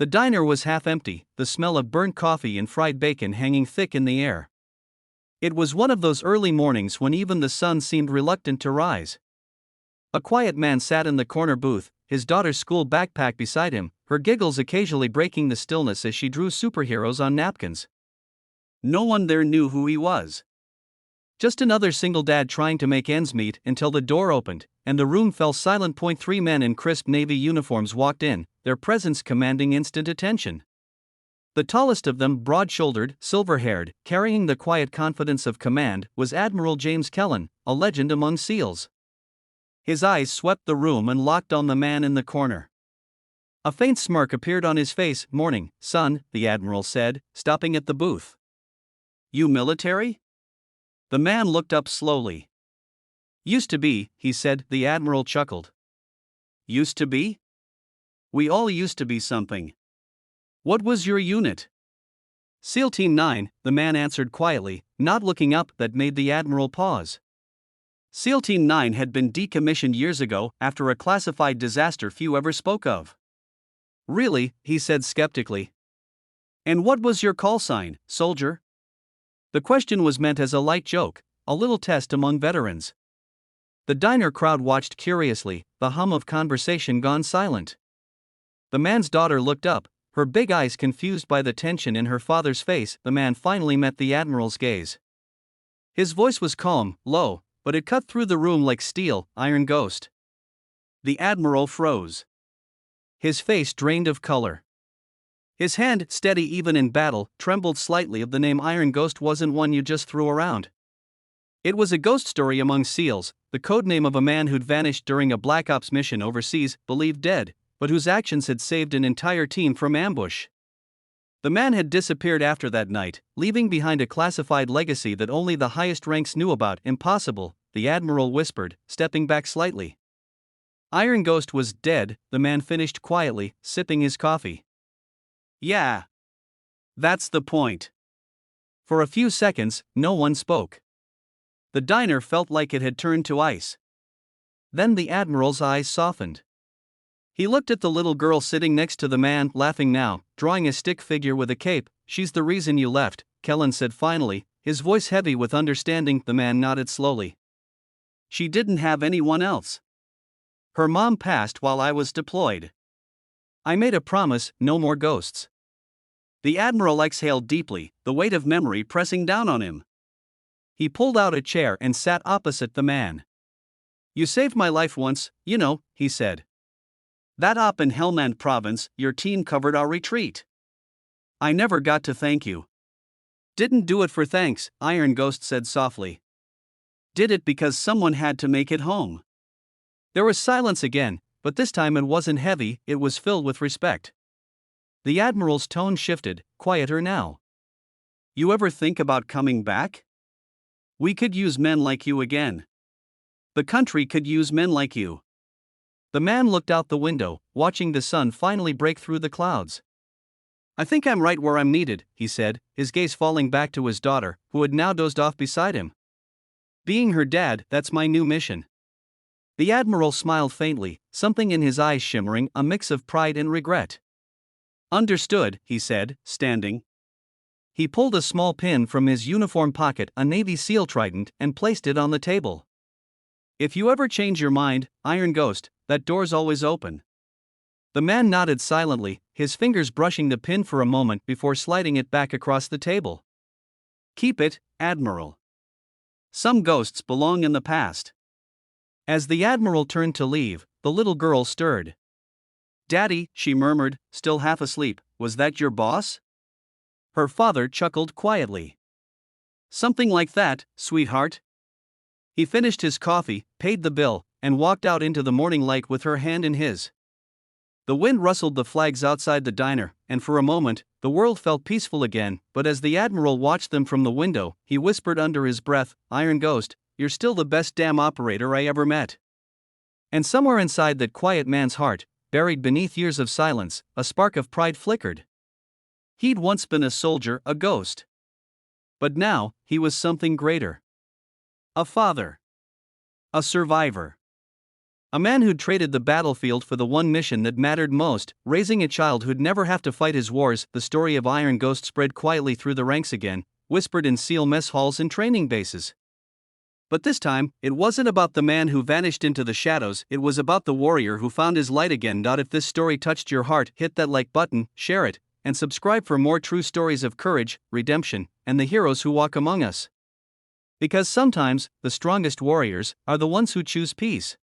The diner was half empty, the smell of burnt coffee and fried bacon hanging thick in the air. It was one of those early mornings when even the sun seemed reluctant to rise. A quiet man sat in the corner booth, his daughter's school backpack beside him, her giggles occasionally breaking the stillness as she drew superheroes on napkins. No one there knew who he was. Just another single dad trying to make ends meet until the door opened, and the room fell silent. 3 men in crisp navy uniforms walked in, their presence commanding instant attention. The tallest of them, broad-shouldered, silver-haired, carrying the quiet confidence of command, was Admiral James Kellen, a legend among SEALs. His eyes swept the room and locked on the man in the corner. A faint smirk appeared on his face. "Morning, son," the Admiral said, stopping at the booth. "You military?" The man looked up slowly. "Used to be," he said. The Admiral chuckled. "Used to be? We all used to be something. What was your unit?" "SEAL Team 9, the man answered quietly, not looking up. That made the Admiral pause. SEAL Team 9 had been decommissioned years ago after a classified disaster few ever spoke of. "Really?" he said skeptically. "And what was your call sign, soldier?" The question was meant as a light joke, a little test among veterans. The diner crowd watched curiously, the hum of conversation gone silent. The man's daughter looked up, her big eyes confused by the tension in her father's face. The man finally met the Admiral's gaze. His voice was calm, low, but it cut through the room like steel. "Iron Ghost." The Admiral froze. His face drained of color. His hand, steady even in battle, trembled slightly. The name Iron Ghost wasn't one you just threw around. It was a ghost story among SEALs, the codename of a man who'd vanished during a Black Ops mission overseas, believed dead, but whose actions had saved an entire team from ambush. The man had disappeared after that night, leaving behind a classified legacy that only the highest ranks knew about. "Impossible," the Admiral whispered, stepping back slightly. "Iron Ghost was dead," the man finished quietly, sipping his coffee. "Yeah. That's the point." For a few seconds, no one spoke. The diner felt like it had turned to ice. Then the Admiral's eyes softened. He looked at the little girl sitting next to the man, laughing now, drawing a stick figure with a cape. "She's the reason you left," Kellen said finally, his voice heavy with understanding. The man nodded slowly. "She didn't have anyone else. Her mom passed while I was deployed. I made a promise, no more ghosts." The Admiral exhaled deeply, the weight of memory pressing down on him. He pulled out a chair and sat opposite the man. "You saved my life once, you know," he said. "That op in Helmand Province, your team covered our retreat. I never got to thank you." "Didn't do it for thanks," Iron Ghost said softly. "Did it because someone had to make it home." There was silence again, but this time it wasn't heavy, it was filled with respect. The Admiral's tone shifted, quieter now. "You ever think about coming back? We could use men like you again. The country could use men like you." The man looked out the window, watching the sun finally break through the clouds. "I think I'm right where I'm needed," he said, his gaze falling back to his daughter, who had now dozed off beside him. "Being her dad, that's my new mission." The Admiral smiled faintly, something in his eyes shimmering, a mix of pride and regret. "Understood," he said, standing. He pulled a small pin from his uniform pocket, a Navy SEAL trident, and placed it on the table. "If you ever change your mind, Iron Ghost, that door's always open." The man nodded silently, his fingers brushing the pin for a moment before sliding it back across the table. "Keep it, Admiral. Some ghosts belong in the past." As the Admiral turned to leave, the little girl stirred. "Daddy," she murmured, still half asleep, "was that your boss?" Her father chuckled quietly. "Something like that, sweetheart." He finished his coffee, paid the bill, and walked out into the morning light with her hand in his. The wind rustled the flags outside the diner, and for a moment, the world felt peaceful again. But as the Admiral watched them from the window, he whispered under his breath, "Iron Ghost, you're still the best damn operator I ever met." And somewhere inside that quiet man's heart, buried beneath years of silence, a spark of pride flickered. He'd once been a soldier, a ghost. But now, he was something greater. A father. A survivor. A man who'd traded the battlefield for the one mission that mattered most, raising a child who'd never have to fight his wars. The story of Iron Ghost spread quietly through the ranks again, whispered in SEAL mess halls and training bases. But this time, it wasn't about the man who vanished into the shadows, it was about the warrior who found his light again. If this story touched your heart, hit that like button, share it, and subscribe for more true stories of courage, redemption, and the heroes who walk among us. Because sometimes, the strongest warriors are the ones who choose peace.